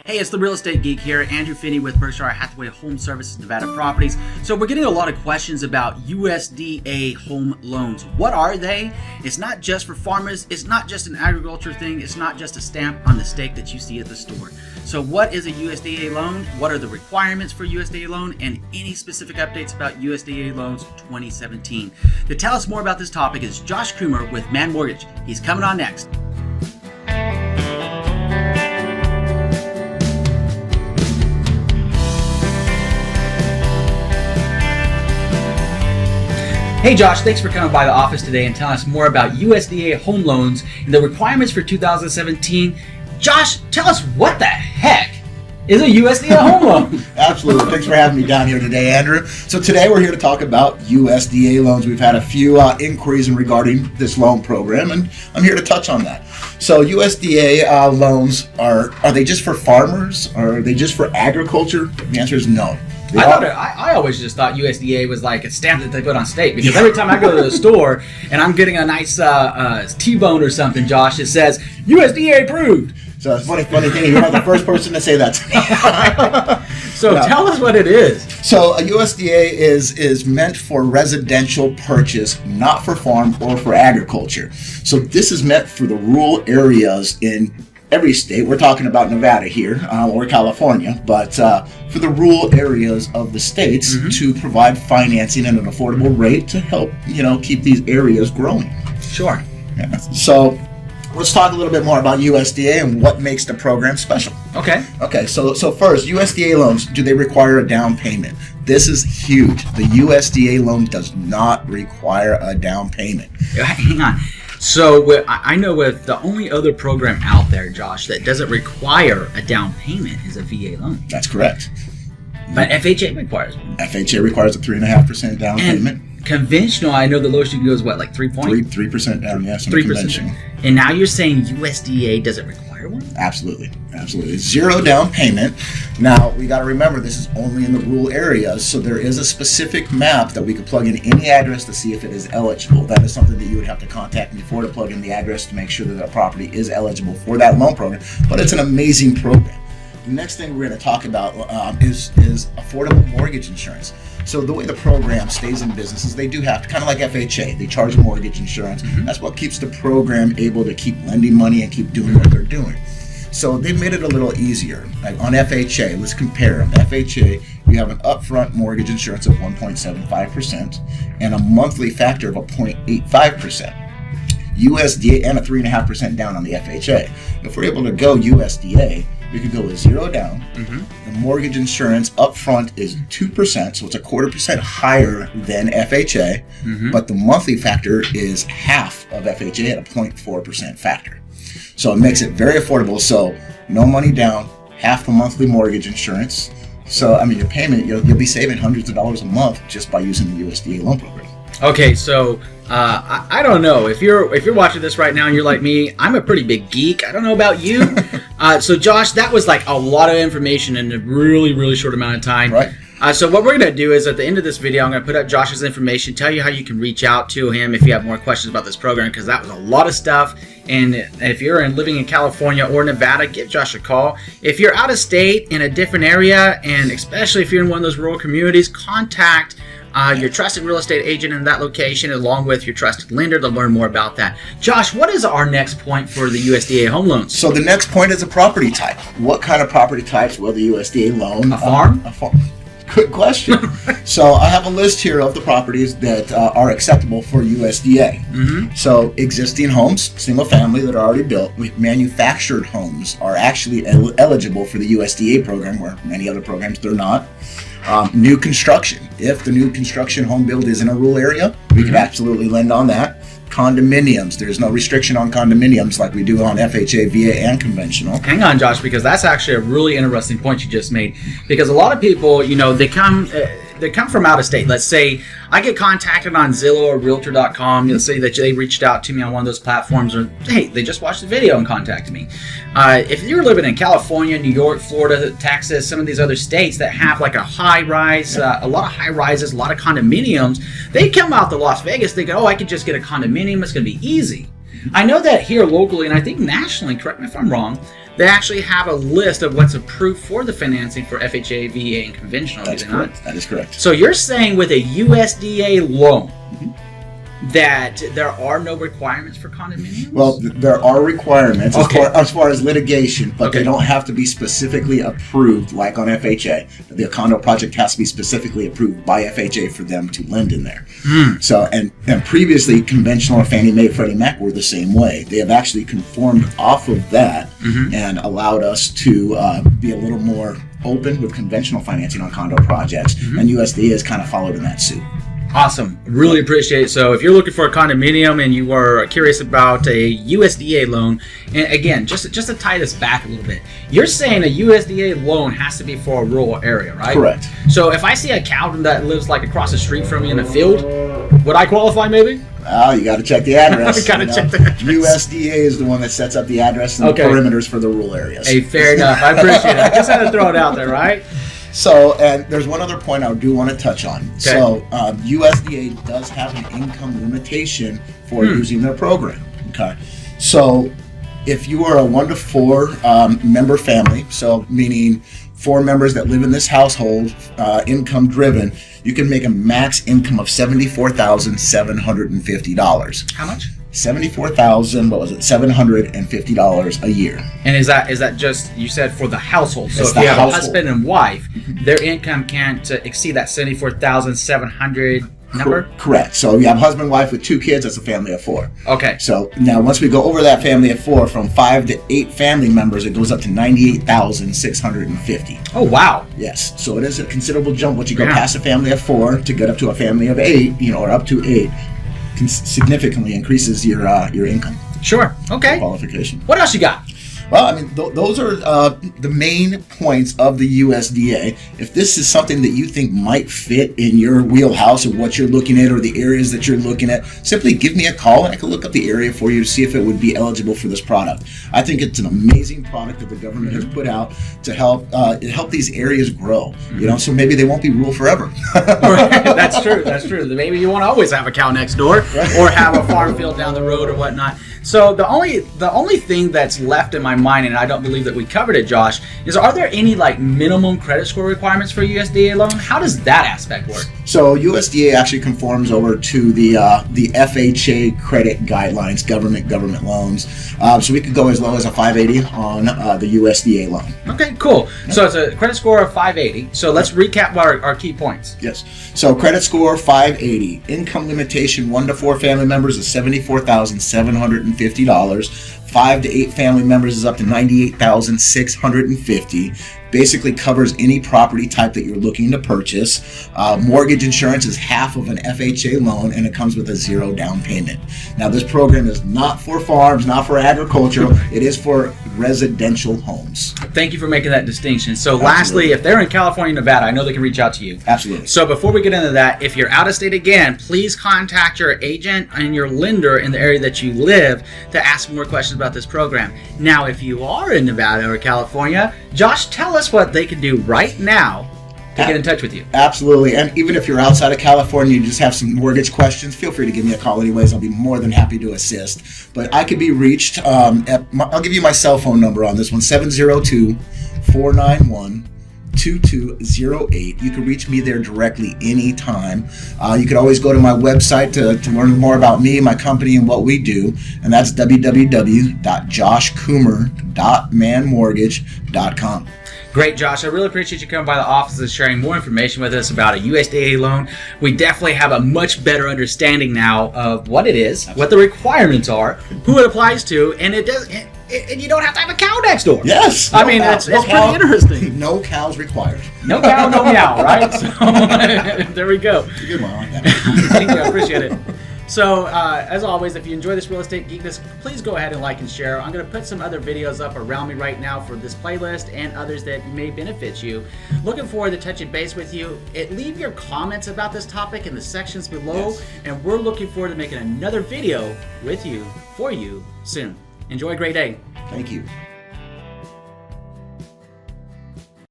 Hey, it's the Real Estate Geek here, Andrew Finney with Berkshire Hathaway Home Services Nevada Properties. So we're getting a lot of questions about USDA home loans. What are they? It's not just for farmers. It's not just an agriculture thing. It's not just a stamp on the steak that you see at the store. So what is a USDA loan? What are the requirements for USDA loan? And any specific updates about USDA loans 2017. To tell us more about this topic is Josh Coomer with Man Mortgage. He's coming on next. Hey Josh, thanks for coming by the office today and telling us more about USDA home loans and the requirements for 2017. Josh, tell us what the heck is a USDA home loan? Absolutely. Thanks for having me down here today, Andrew. So today we're here to talk about USDA loans. We've had a few inquiries regarding this loan program, and I'm here to touch on that. So USDA loans, are they just for farmers? Or are they just for agriculture? The answer is no. I always just thought USDA was like a stamp that they put on steak, because every time I go to the store and I'm getting a nice T-bone or something, Josh, it says USDA approved. So it's funny thing, you're not the first person to say that to me. So tell us what it is. So a USDA is meant for residential purchase, not for farm or for agriculture. So this is meant for the rural areas in every state. We're talking about Nevada here, or California, but for the rural areas of the states to provide financing at an affordable rate to help, keep these areas growing. Sure. Yeah. So let's talk a little bit more about USDA and what makes the program special. Okay. So first, USDA loans, do they require a down payment? This is huge. The USDA loan does not require a down payment. Hang on. So I know with the only other program out there, Josh, that doesn't require a down payment is a VA loan. That's correct. But FHA requires one. FHA requires a 3.5% down payment. Conventional, I know the lowest you can go is what, like 3 points? 3% down, yes. 3%. And now you're saying USDA doesn't require one? Absolutely. Zero down payment. Now, we got to remember this is only in the rural areas, so there is a specific map that we could plug in any address to see if it is eligible. That is something that you would have to contact me for, to plug in the address to make sure that the property is eligible for that loan program. But it's an amazing program. The next thing we're going to talk about is affordable mortgage insurance. So the way the program stays in business is they do have to, kind of like FHA, they charge mortgage insurance. That's what keeps the program able to keep lending money and keep doing what they're doing. So they've made it a little easier. Like on FHA, let's compare them. FHA, you have an upfront mortgage insurance of 1.75% and a monthly factor of a 0.85%. USDA and a 3.5% down on the FHA. If we're able to go USDA, we could go with zero down. The mortgage insurance upfront is 2%, so it's a 0.25% higher than FHA, but the monthly factor is half of FHA at a 0.4% factor. So it makes it very affordable. So no money down, half the monthly mortgage insurance. So your payment, you'll be saving hundreds of dollars a month just by using the USDA loan program. Okay, so I don't know if you're watching this right now and you're like me. I'm a pretty big geek. I don't know about you. So Josh, that was like a lot of information in a really, really short amount of time. Right. So what we're going to do is at the end of this video, I'm going to put up Josh's information, tell you how you can reach out to him if you have more questions about this program, because that was a lot of stuff. And if you're living in California or Nevada, give Josh a call. If you're out of state in a different area, and especially if you're in one of those rural communities, contact your trusted real estate agent in that location, along with your trusted lender, to learn more about that. Josh, what is our next point for the USDA home loans? So the next point is a property type. What kind of property types will the USDA loan? A farm? A farm. Good question. So I have a list here of the properties that are acceptable for USDA. So existing homes, single family that are already built. Manufactured homes are actually eligible for the USDA program, where many other programs they're not. New construction. If the new construction home build is in a rural area, we could absolutely lend on that. Condominiums. There's no restriction on condominiums like we do on FHA, VA, and conventional. Hang on, Josh, because that's actually a really interesting point you just made. Because a lot of people, they come from out of state. Let's say I get contacted on Zillow or Realtor.com. Let's say that they reached out to me on one of those platforms, or hey, they just watched the video and contacted me. If you're living in California, New York, Florida, Texas, some of these other states that have like a high rise, a lot of high rises, a lot of condominiums, they come out to Las Vegas thinking, oh, I could just get a condominium. It's going to be easy. I know that here locally, and I think nationally, correct me if I'm wrong, they actually have a list of what's approved for the financing for FHA, VA, and conventional. That's correct. That is correct. So you're saying with a USDA loan that there are no requirements for condominiums? Well, there are requirements as far as litigation, but they don't have to be specifically approved like on FHA. The condo project has to be specifically approved by FHA for them to lend in there. So, and previously, conventional or Fannie Mae, Freddie Mac were the same way. They have actually conformed off of that and allowed us to be a little more open with conventional financing on condo projects, and USDA has kind of followed in that suit. Awesome. Really appreciate it. So if you're looking for a condominium and you are curious about a USDA loan, and again, just to tie this back a little bit, you're saying a USDA loan has to be for a rural area, right? Correct. So if I see a cow that lives like across the street from me in a field, would I qualify maybe? Oh, you got to check the address. Check the address. USDA is the one that sets up the address and the perimeters for the rural areas. Hey, fair enough. I appreciate it. I just had to throw it out there, right? So, and there's one other point I do want to touch on. Okay. So, USDA does have an income limitation for using their program. Okay. So, if you are a 1 to 4 member family, so meaning 4 members that live in this household, income driven, you can make a max income of $74,750. How much? $74,750 a year. And is that just, you said, for the household? So if you have a husband and wife, their income can't exceed that $74,700 number? Correct. So you have husband and wife with 2 kids, that's a family of 4. Okay. So now once we go over that family of 4, from 5 to 8 family members, it goes up to $98,650. Oh, wow. Yes. So it is a considerable jump once you go past a family of 4 to get up to a family of 8, or up to 8. Significantly increases your income. Sure. Okay. Qualification. What else you got? Well, I mean, those are the main points of the USDA. If this is something that you think might fit in your wheelhouse of what you're looking at or the areas that you're looking at, simply give me a call and I can look up the area for you to see if it would be eligible for this product. I think it's an amazing product that the government has put out to help these areas grow. So maybe they won't be rural forever. That's true. That's true. Maybe you won't always have a cow next door or have a farm field down the road or whatnot. So the only thing that's left in my mind, and I don't believe that we covered it, Josh, is are there any like minimum credit score requirements for a USDA loan? How does that aspect work? So USDA actually conforms over to the FHA credit guidelines, government loans. So we could go as low as a 580 on the USDA loan. Okay, cool. So it's a credit score of 580. So let's recap our key points. Yes. So credit score 580. Income limitation 1 to 4 family members is $74,750. 5 to 8 family members is up to $98,650. Basically covers any property type that you're looking to purchase. Mortgage insurance is half of an FHA loan, and it comes with a 0 down payment. Now, this program is not for farms, not for agricultural. It is for residential homes. Thank you for making that distinction. So lastly, if they're in California, Nevada, I know they can reach out to you. Absolutely. So before we get into that, if you're out of state again, please contact your agent and your lender in the area that you live to ask more questions about this program. Now, if you are in Nevada or California, Josh, tell us what they can do right now to get in touch with you. Absolutely. And even if you're outside of California, you just have some mortgage questions, feel free to give me a call anyways. I'll be more than happy to assist. But I could be reached I'll give you my cell phone number on this one, 702-491-2208. You can reach me there directly anytime. You could always go to my website to learn more about me, my company, and what we do. And that's www.joshcoomer.manmortgage.com. Great, Josh. I really appreciate you coming by the office and sharing more information with us about a USDA loan. We definitely have a much better understanding now of what it is, what the requirements are, who it applies to, and it does. And you don't have to have a cow next door. Yes. I mean, it's pretty interesting. No cows required. No cow, no meow, right? So there we go. It's a good one. I like that. Thank you. I appreciate it. So, as always, if you enjoy this Real Estate Geekness, please go ahead and like and share. I'm going to put some other videos up around me right now for this playlist and others that may benefit you. Looking forward to touching base with you. Leave your comments about this topic in the sections below, and we're looking forward to making another video with you, for you, soon. Enjoy a great day. Thank you.